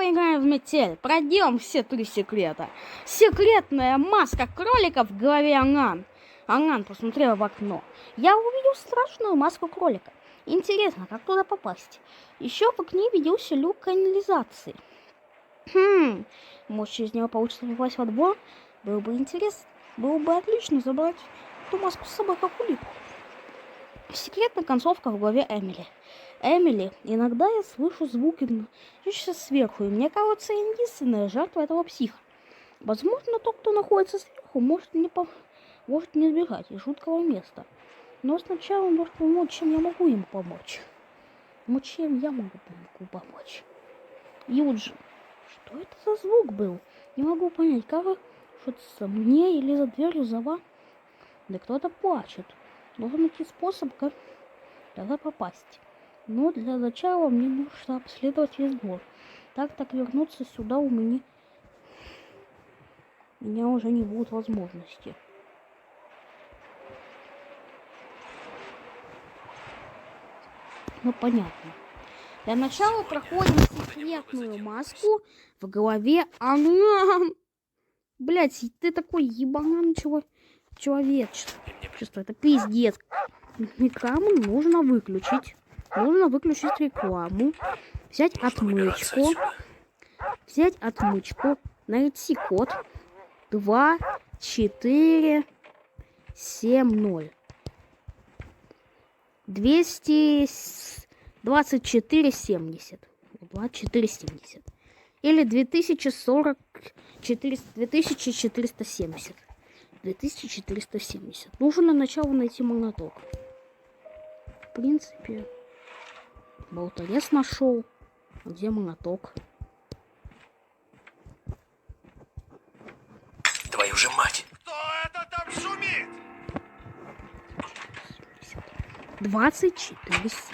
поиграем в метель. Пройдем все 3 секрета. Секретная маска кролика в голове Анган. Анган посмотрела в окно. Я увидел страшную маску кролика. Интересно, как туда попасть? Еще в окне виделся люк канализации. Может, через него получится попасть во двор? Было бы интересно. Было бы отлично забрать эту маску с собой, как улику. Секретная концовка в голове Эмили. Эмили, иногда я слышу звуки сверху, и мне кажется, я единственная жертва этого психа. Возможно, тот, кто находится сверху, может не избежать из жуткого места. Но сначала он должен помочь, чем я могу ему помочь. Ну, чем я могу помочь? Юджин, что это за звук был? Не могу понять, как что-то мне или за дверью зова. Да кто-то плачет. Должен найти способ, как туда попасть. Но для начала мне нужно обследовать весь двор. Так вернуться сюда у меня уже не будет возможности. Ну, понятно. Для начала проходим секретную маску в голове Анган. Блять, ты такой ебаный человечество. Это пиздец. Рекламу нужно выключить. Нужно выключить рекламу. Взять отмычку. Найти код 2470. 2470. 2470. Или 2470. 2470. Нужно на начало найти молоток. В принципе, болторез нашел. Где молоток? Твою же мать! Кто это там шумит? 2470.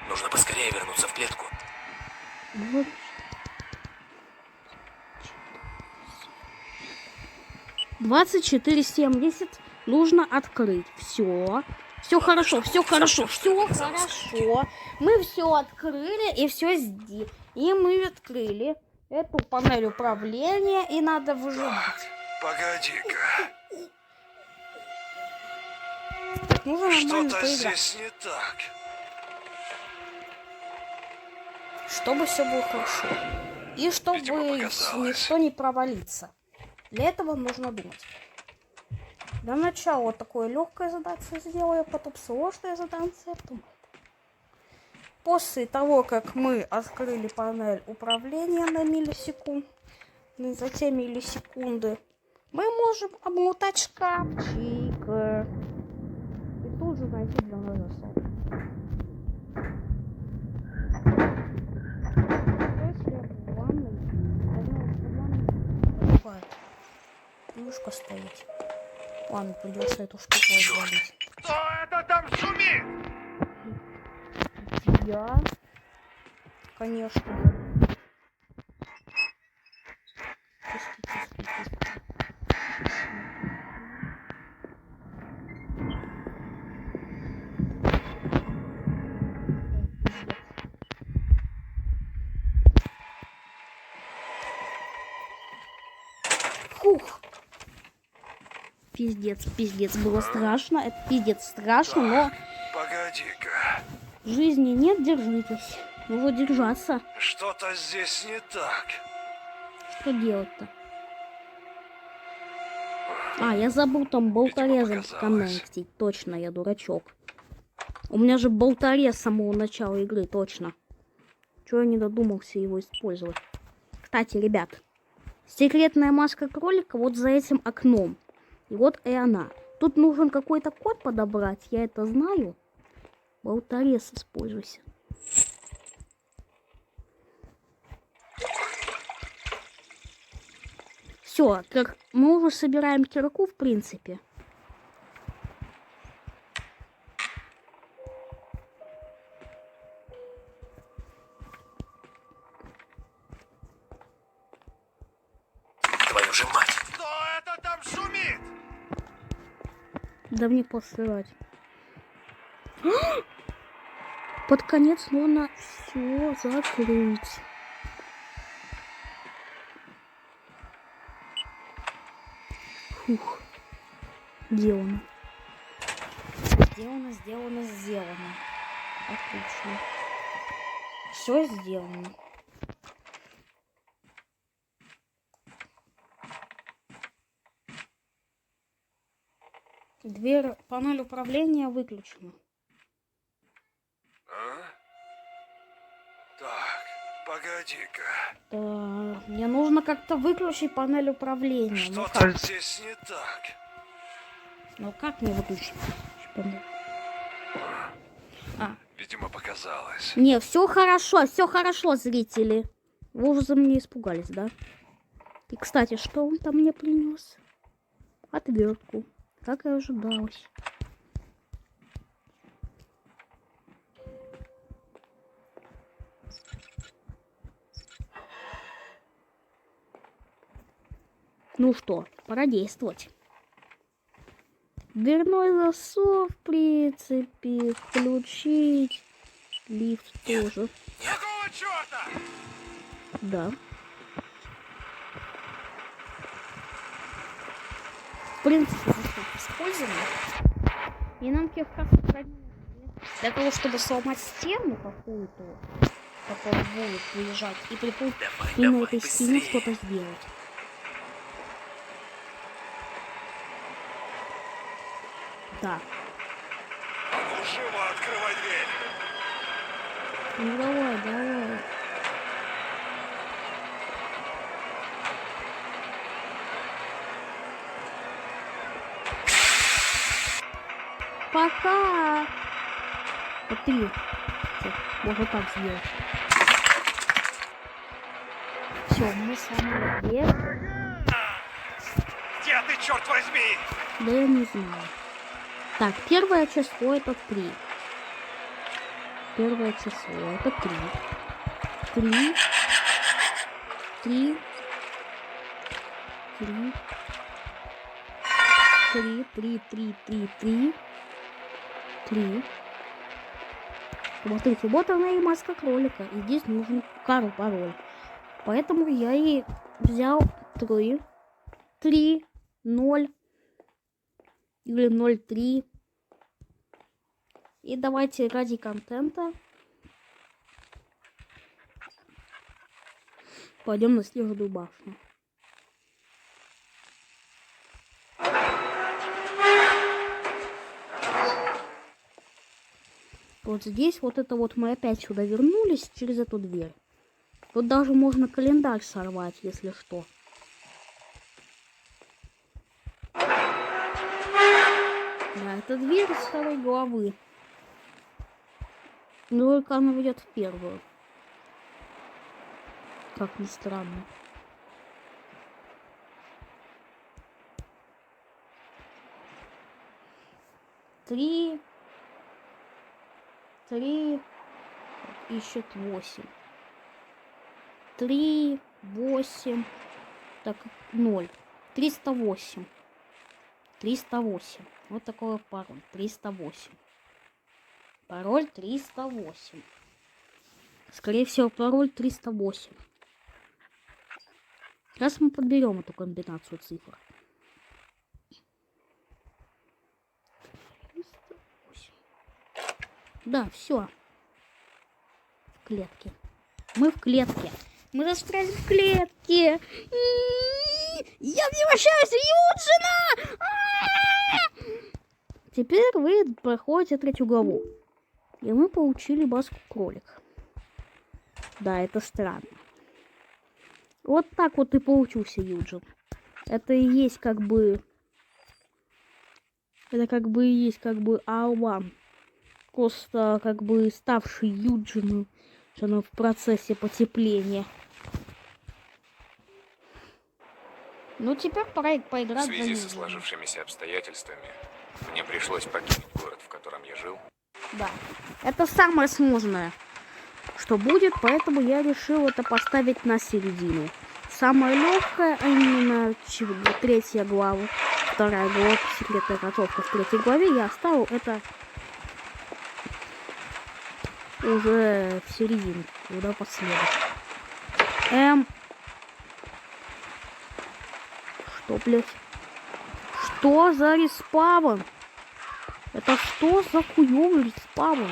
Нужно поскорее вернуться в клетку. Вот. 2470 нужно открыть. Все хорошо. Мы все открыли и все сделали. И мы открыли эту панель управления, и надо выжимать. Погоди-ка. Что-то здесь не так. Чтобы все было хорошо. И чтобы никто не провалится. Для этого нужно думать. Для начала вот такое легкое задание сделаю, потом сложное задание. После того, как мы открыли панель управления на миллисекунд, за те миллисекунды, мы можем обмотать шкафчик. И тут же найти для нас засов. Немножко стоять. Ладно, придется эту штуку сделать. Кто это там шумит? Я, конечно. Фух. Пиздец, было страшно. Это пиздец страшно, но... Погоди-ка. Жизни нет, держитесь. Нужно держаться. Что-то здесь не так. Что делать-то? Я забыл там болторезом сконнектить. Точно, я дурачок. У меня же болторез с самого начала игры, точно. Чего я не додумался его использовать? Кстати, ребят, секретная маска кролика вот за этим окном. И вот и она. Тут нужен какой-то код подобрать, я это знаю. Болторез используйся. Все, мы уже собираем кирку, в принципе. Твою же мать! Кто это там шумит? Да мне посылать. Под конец нужно все закрыть. Фух. Сделано. Сделано. Отлично. Все сделано. Дверь, панель управления выключена. А? Так, погоди-ка. Да, мне нужно как-то выключить панель управления. Что-то здесь не так. Ну как мне выключить панель? Видимо, показалось. Не, все хорошо, зрители. Вы уже за меня испугались, да? И, кстати, что он там мне принес? Отвертку. Как и ожидалось. Ну что, пора действовать. Дверной засов, в принципе, включить. Лифт тоже. Какого черта? Да. В принципе, засов использован. И нам как раз для того, чтобы сломать стену какую-то, которая будет выезжать, и при помощи этой стены что-то сделать. Да. Ну, живо открывай дверь. Ну давай. Пока. Вот ты. Можно так сделать. Все, мы с вами дверь. Где ты, черт возьми? Да я не знаю. Так, первое число это 3. Первое число это 3. 3. 3. 3. 3, 3, 3, 3, 3. 3. Смотрите, вот она и маска кролика. И здесь нужен пароль. Поэтому я и взял 3. 3, 0. Или 0,3. И давайте ради контента пойдем на снежную башню. Вот здесь вот это вот мы опять сюда вернулись через эту дверь. Тут даже можно календарь сорвать, если что. Да, это дверь из второй главы. Но только она ведет в первую. Как ни странно. Три ищет 8. 3, 8. Так, 0. 308. 308. Вот такой пароль. 308. Пароль 308. Скорее всего, пароль 308. Сейчас мы подберем эту комбинацию цифр. 308. Да, все. В клетке. Мы в клетке. Мы застряли в клетке. Я превращаюсь в Юджина! Теперь вы проходите 3-ю главу. И мы получили маску кролик. Да, это странно. Вот так вот и получился Юджин. Это и есть как бы... Это как бы и есть как бы Алан. Просто как бы ставший Юджином в процессе потепления. Ну теперь пора поиграть. В связи со сложившимися обстоятельствами мне пришлось покинуть город, в котором я жил. Да, это самое сложное, что будет, поэтому я решил это поставить на середину. Самое легкое, а именно 3-я глава, 2-я глава, секретная концовка в 3-й главе, я оставил это. уже в середине, куда последовать. Что, блядь? Что за респаун? Это что за хуёвый респаун?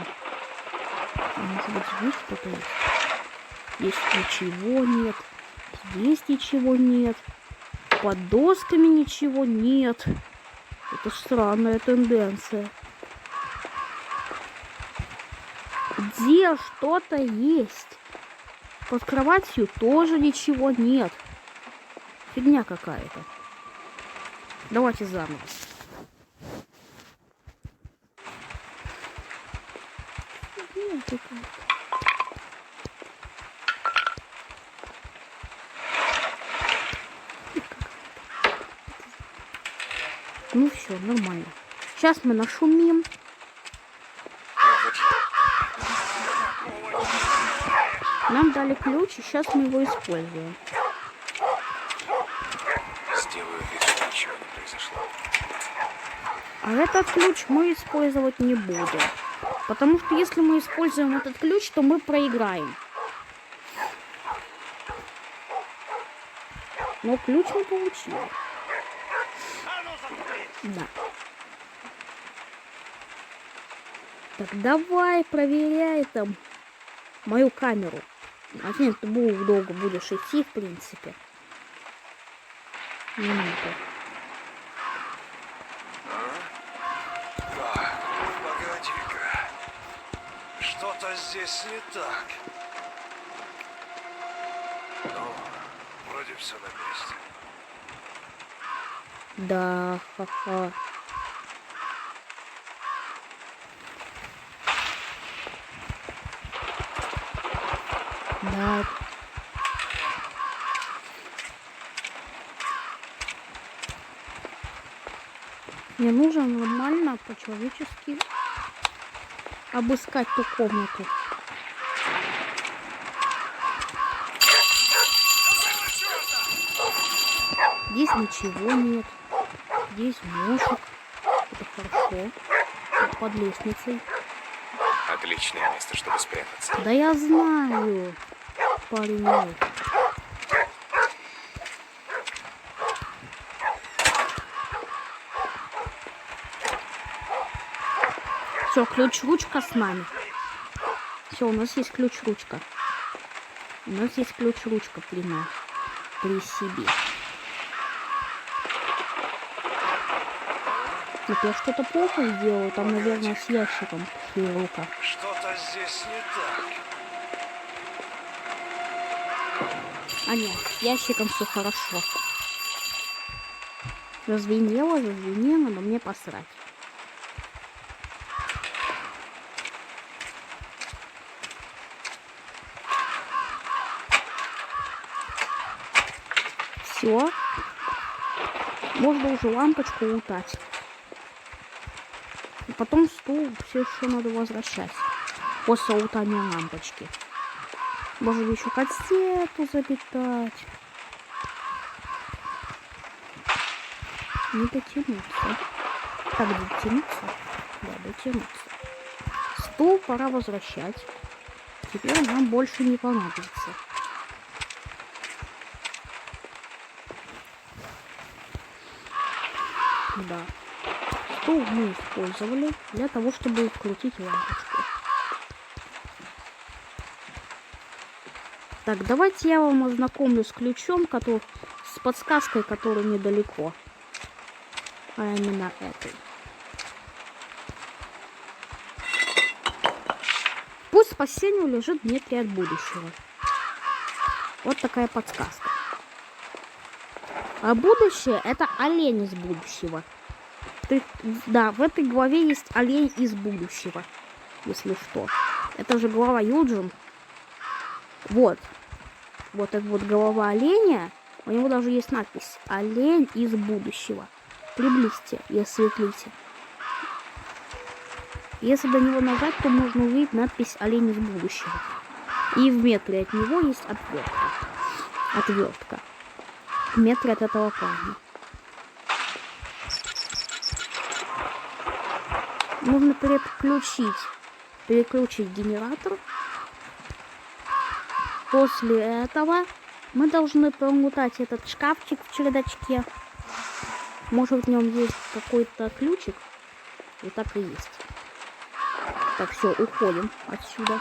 Может быть, здесь что-то есть? Здесь ничего нет. Здесь ничего нет. Под досками ничего нет. Это странная тенденция. Где что-то есть? Под кроватью тоже ничего нет. Фигня какая-то. Давайте заново. Фигня какая-то. Ну все, нормально. Сейчас мы нашумим. Нам дали ключ, и сейчас мы его используем. Сделаю вид, что ничего не произошло. А этот ключ мы использовать не будем. Потому что если мы используем этот ключ, то мы проиграем. Но ключ мы получили. Да. Так давай, проверяй там мою камеру. А нет, ты долго будешь идти, в принципе. Минуту. Так, погоди-ка. Что-то здесь не так. Ну, вроде все на месте. Да, ха-ха. Да. Мне нужно нормально, по-человечески обыскать ту комнату. Здесь ничего нет. Здесь мошек. Это хорошо. Это под лестницей. Отличное место, чтобы спрятаться. Да я знаю, парень. Все, ключ-ручка с нами. Все, у нас есть ключ-ручка. У нас есть ключ-ручка при себе. Вот я что-то плохо сделал, там, наверное, с ящиком рука. Что-то здесь не так. А нет, с ящиком все хорошо. Зазвенело, но мне посрать. Все. Можно уже лампочку лутать. И потом стул все еще надо возвращать. После лутания лампочки. Можно еще кассету запитать. Не дотянуться. Как дотянуться? Да, дотянуться. Стул пора возвращать. Теперь нам больше не понадобится. Да. Стул мы использовали для того, чтобы вкрутить лампочку. Так, давайте я вам ознакомлю с ключом, с подсказкой, которая недалеко. А именно этой. Пусть спасение лежит в метре от будущего. Вот такая подсказка. А будущее — это олень из будущего. Да, в этой главе есть олень из будущего. Если что. Это же глава Юджин. Вот. Вот эта вот голова оленя. У него даже есть надпись «Олень из будущего». Приблизьте и осветлите. Если до него нажать, то можно увидеть надпись «Олень из будущего». И в метре от него есть отвертка. Отвертка. В метре от этого парня. Нужно переключить переключить генератор. После этого мы должны пролутать этот шкафчик в чердачке. Может, в нем есть какой-то ключик. И так и есть. Так, все, уходим отсюда.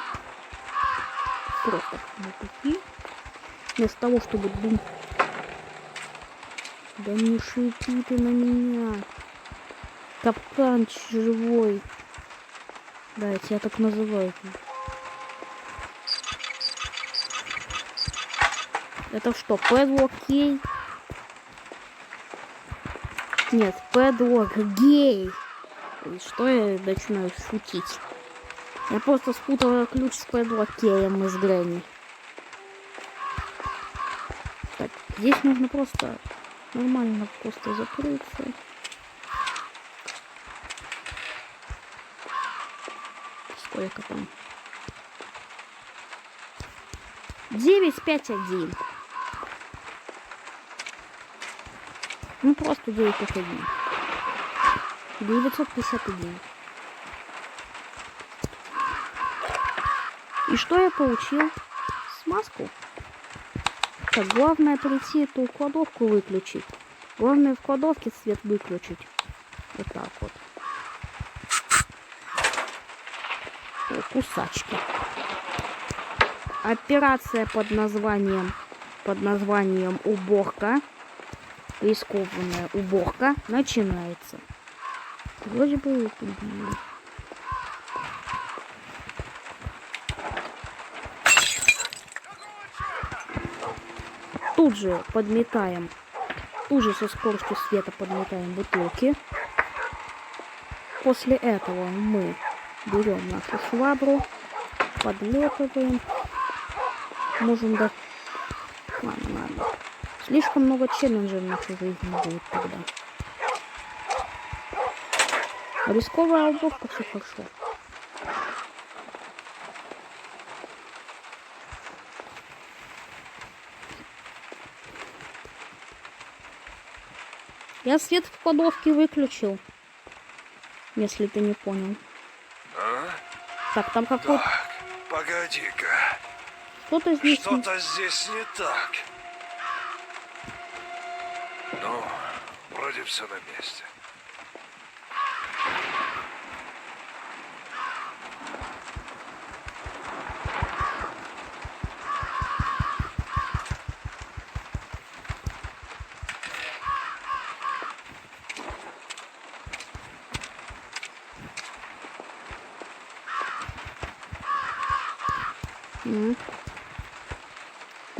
Просто на пути. Вместо того, чтобы думать. Да не шипи ты на меня. Капкан живой. Да, я тебя так называю. Это что, Падлок Кей? Нет, Падлок Гей. И что я начинаю шутить? Я просто спутала ключ с Падлок Кеем из Грэнни. Так, здесь нужно просто нормально просто закрыться. Сколько там? 951. Ну просто 951. 951. И что я получил? Смазку. Так, главное прийти эту кладовку выключить. Главное в кладовке свет выключить. Вот так вот. О, кусачки. Операция под названием уборка. Рискованная уборка начинается. Вроде бы тут же подметаем. Тут же со скоростью света подметаем бутылки. После этого мы берем нашу швабру, подметываем. Можем да... Ладно. Слишком много челленджей в нашей жизни будет тогда. Рисковая уборка, все хорошо. Я свет в кладовке выключил. Если ты не понял. А? Так, там какой-то... Так, погоди-ка. Что-то здесь... Что-то здесь не так. Ну, вроде все на месте.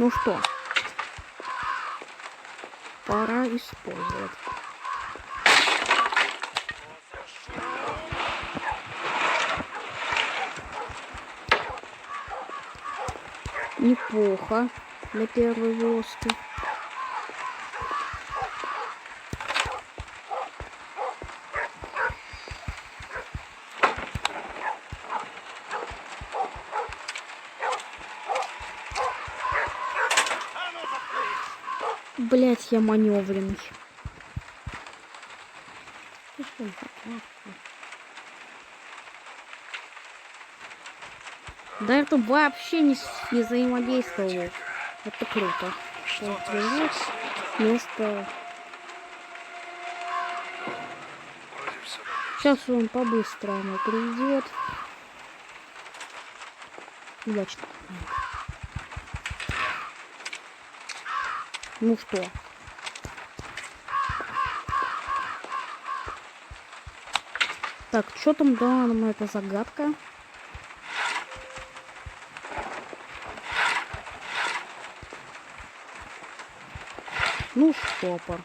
Ну что? Пора использовать. Неплохо для первой вылазки. Блять, я маневренный. Да это вообще не взаимодействовало. Это круто. Что-то Вот, здесь не так. место. Вроде все на месте. Сейчас он по-быстрому придет. Удачно. Ну что? Так, что там дала нам эта загадка? Ну, штопор.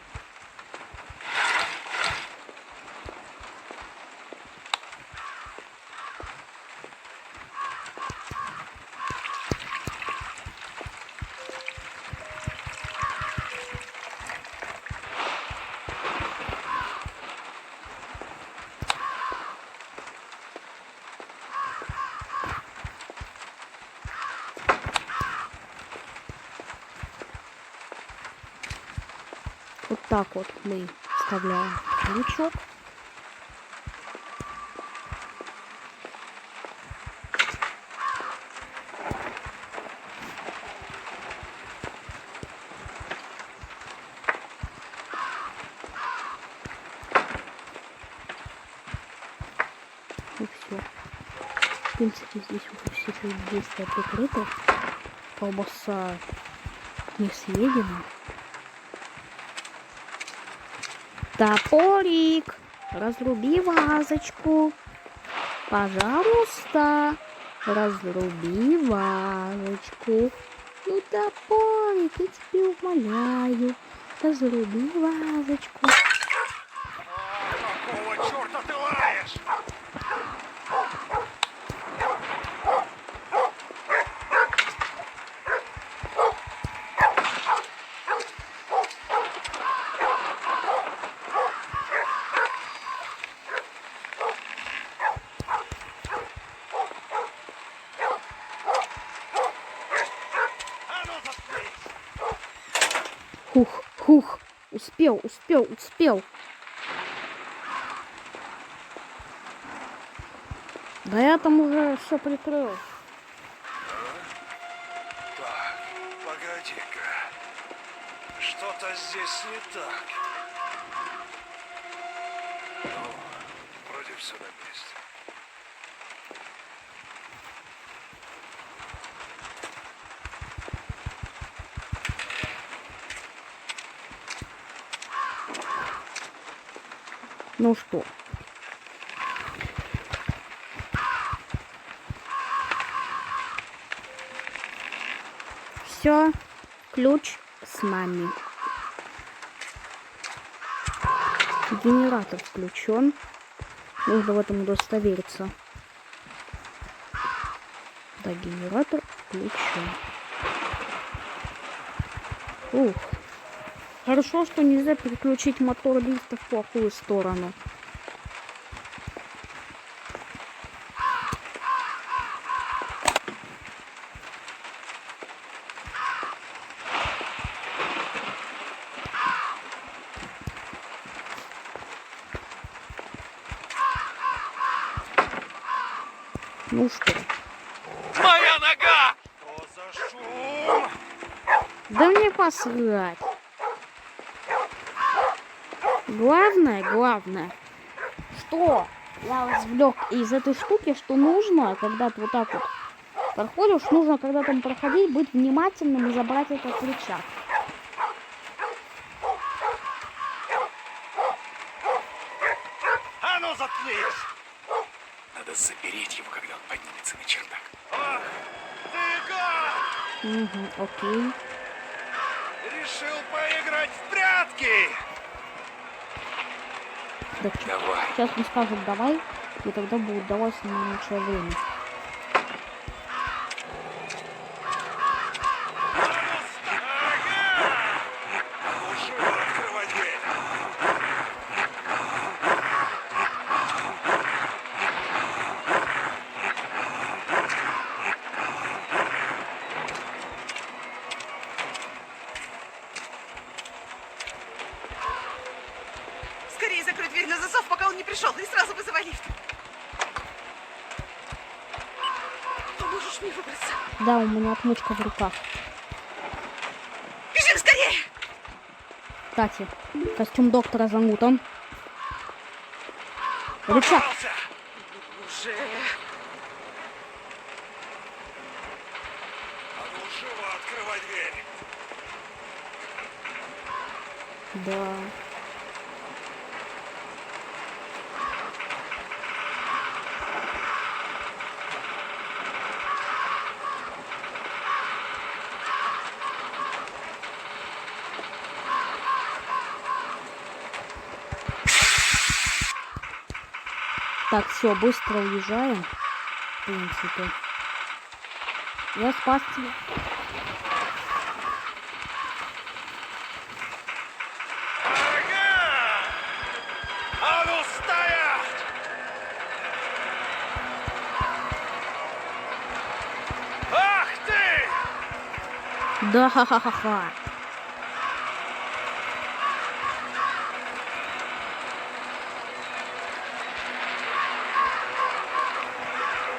Вот так вот мы вставляем крючок. принципе, здесь уже все действия прикрыты. Колбаса не съедена. Топорик, разруби вазочку. Пожалуйста, разруби вазочку. Ну, топорик, я тебя умоляю. Разруби вазочку. Какого черта ты лаешь? А ну заткнись! Хух. Успел. Да я там уже все прикрыл. Так, погоди-ка. Что-то здесь не так. Ну, вроде все на месте. Ну что? Все, ключ с нами. Генератор включен. Нужно в этом удостовериться. Да, генератор включен. Ух. Хорошо, что нельзя переключить мотор лифта в плохую сторону. Ну что? Моя нога! Что за шум? Да мне посрать. Главное, что я извлек из этой штуки, что нужно, когда ты вот так вот проходишь, нужно, когда там проходить, быть внимательным и забрать этот рычаг. А ну заткнись! Надо запереть его, когда он поднимется на чердак. Ах, ты гад! Угу, окей. Решил поиграть в прятки! Да, Давай. сейчас он скажет давай, и тогда будет давать на лучшее время. Лучше открывай дверь! Скорее закрой дверь на засов, пока он не пришел, и сразу вызывай лифт. Поможешь мне выбраться? Да, у меня отмычка в руках. Бежим скорее! Кстати, костюм доктора замутан. Рычаг. Попался! Уже. А ну живо открывай дверь! Да. Так, все, быстро уезжаем. В принципе. Я спас тебя. Ага! А ну стоять! Ах ты! Да, ха-ха-ха-ха.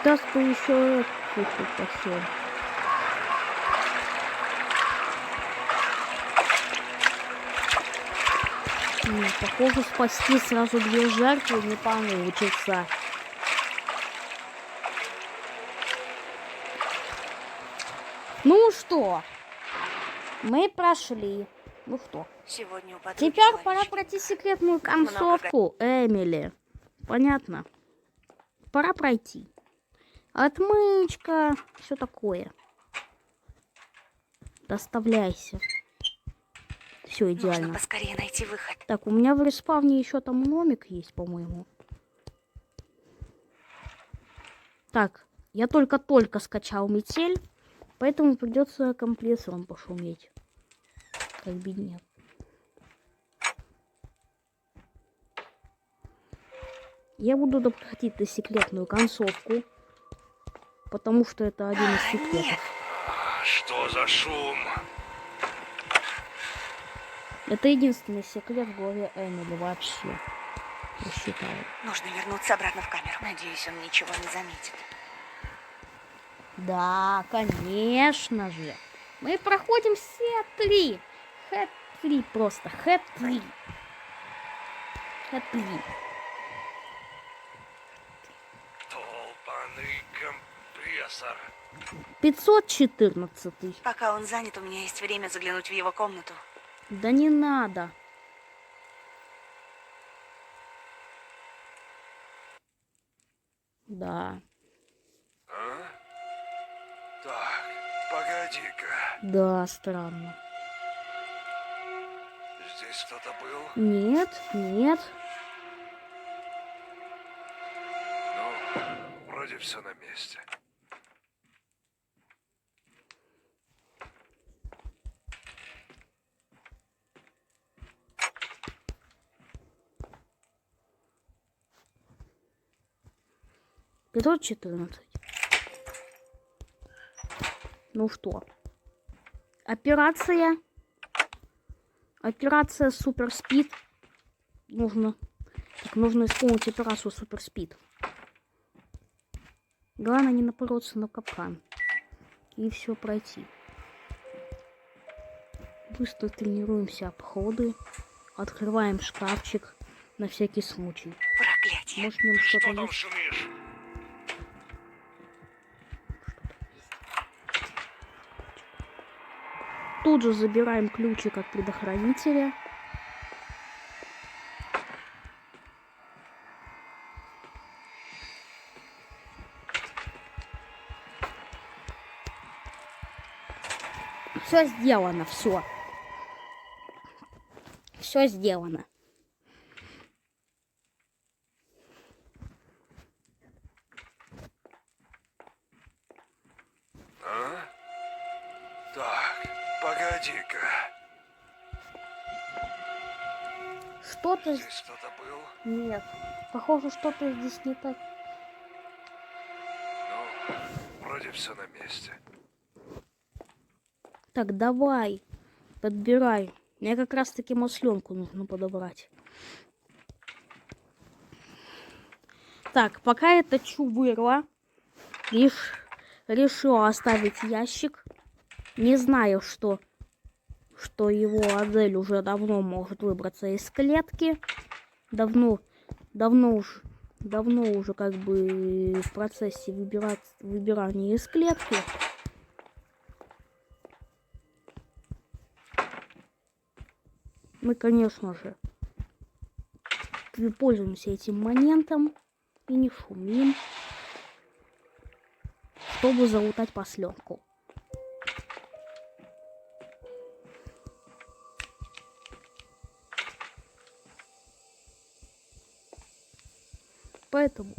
Сейчас бы еще кушать пошел. Нет, похоже, спасти сразу две жертвы не получится. что? Мы прошли. Ну что? Сегодня у подруги Теперь была пора вечеринка. пройти секретную концовку, Эмили. Понятно? Пора пройти. Отмычка, все такое. Доставляйся. Все идеально. Нужно поскорее найти выход. Так, у меня в респавне еще там номик есть, по-моему. Так, я только-только скачал метель, поэтому придется компрессором пошуметь. Как бедняк. Я буду доходить до секретную концовку, потому что это один из секретов. Что за шум? Это единственный секрет в голове Эмили вообще. Я считаю. Нужно вернуться обратно в камеру. Надеюсь, он ничего не заметит. Да, конечно же. Мы проходим все 3. Хэт-3 просто. Хэт-3. Хэт-3. Долбаный компрессор. 514. Пока он занят, у меня есть время заглянуть в его комнату. Да не надо. Да. Так, погоди-ка. Да, странно. Здесь кто-то был? Нет, нет. Ну, вроде все на месте. Пятьсот 14. Ну что? Операция. Операция Супер Спид. Нужно исполнить операцию Супер Спид. Главное не напороться на капкан. И все пройти. Быстро тренируемся обходы. Открываем шкафчик на всякий случай. Проклятие. Может, в нем что-то Что там есть? шумишь? Тут же забираем ключик от предохранителя. Все сделано, все. Все сделано. Так, погоди-ка. Что-то... Здесь кто-то был? Нет. Похоже, что-то здесь не так. Ну, вроде все на месте. Так, давай. Подбирай. Мне как раз таки масленку нужно подобрать. Так, пока это чувырла решила оставить ящик. Не знаю, что его Адель уже давно может выбраться из клетки. Давно уже как бы в процессе выбирания из клетки. Мы, конечно же, пользуемся этим моментом и не шумим, чтобы залутать посленку. Поэтому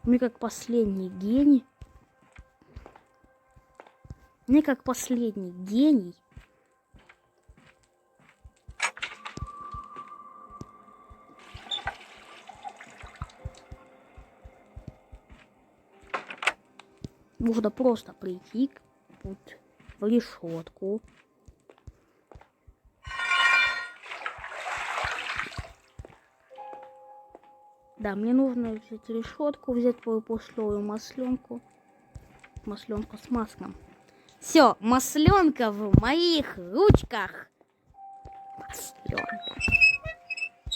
мы как последний гений, нужно просто прийти вот в решетку. Да, мне нужно взять решетку, взять твою пошлую масленку. Масленку с маслом. Все, масленка в моих ручках. Масленка.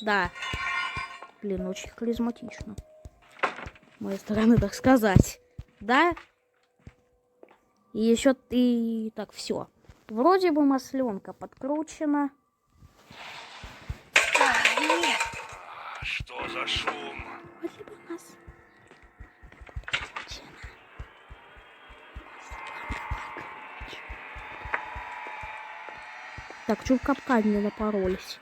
Да. Блин, очень харизматично. С моей стороны, так сказать. Да? И еще ты... Так, все. Вроде бы масленка подкручена. Нет. Что за шум? Вроде бы нас подкручена. Так, чё в капкане не напоролись?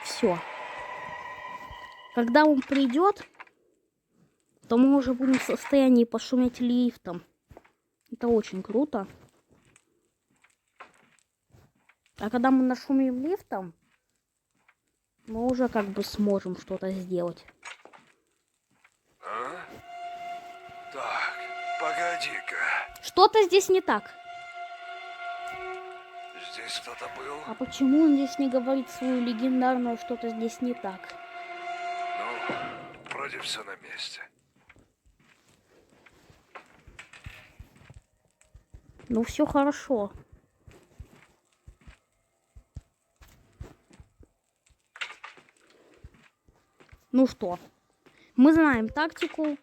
Все. Когда он придет, то мы уже будем в состоянии пошуметь лифтом. Это очень круто. А когда мы нашумим лифтом, мы уже как бы сможем что-то сделать. А? Так, погоди-ка. Что-то здесь не так. Здесь кто-то был? А почему он здесь не говорит свою легендарную «что-то здесь не так»? Ну, вроде все на месте. Ну, все хорошо. Ну что, мы знаем тактику.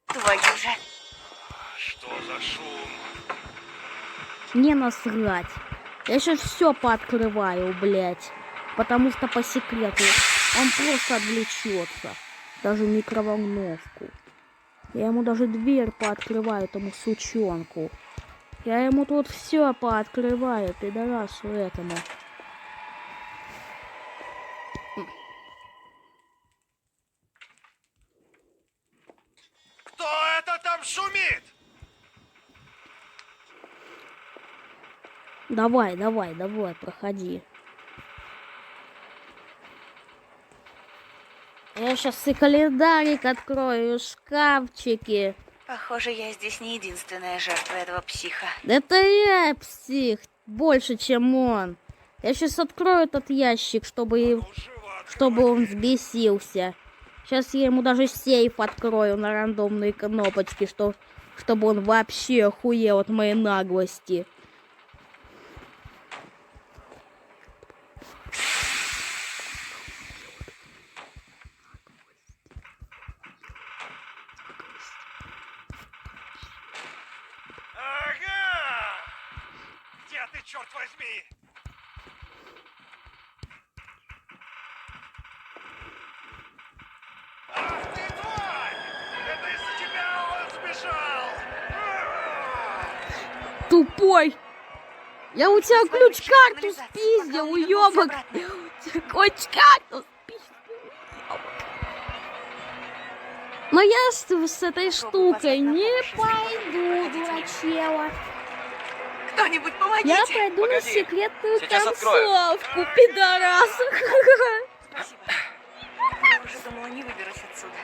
Твою же. Что за шум? Не насрать. Я сейчас все пооткрываю, блядь. Потому что по секрету он просто отвлечется. Даже микроволновку. Я ему даже дверь пооткрываю, этому сучонку. Я ему тут все пооткрываю, пидорасу этому. Кто это там шумит? Давай, давай, давай, проходи. Я сейчас и календарик открою, и шкафчики. Похоже, я здесь не единственная жертва этого психа. Это я псих, больше, чем он. Я сейчас открою этот ящик, чтобы он взбесился. Сейчас я ему даже сейф открою на рандомные кнопочки, чтобы он вообще охуел от моей наглости. Ага! Где ты, черт возьми? Ах ты, тварь! Это из-за тебя он сбежал! Тупой! Я у тебя ключ-карту спиздил, уёбок! Ключ-карту спиздил, уёбок! Но я с этой штукой не пойду, дурачела. Кто-нибудь помогите. Я пойду на Погоди, секретную сейчас открою. концовку, пидорас. Спасибо. Я уже думала, не выберусь отсюда.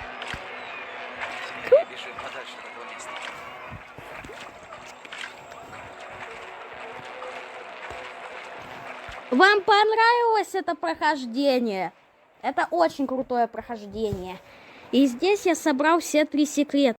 Бежим подальше от этого места. Вам понравилось это прохождение? Это очень крутое прохождение. И здесь я собрал все 3 секрета.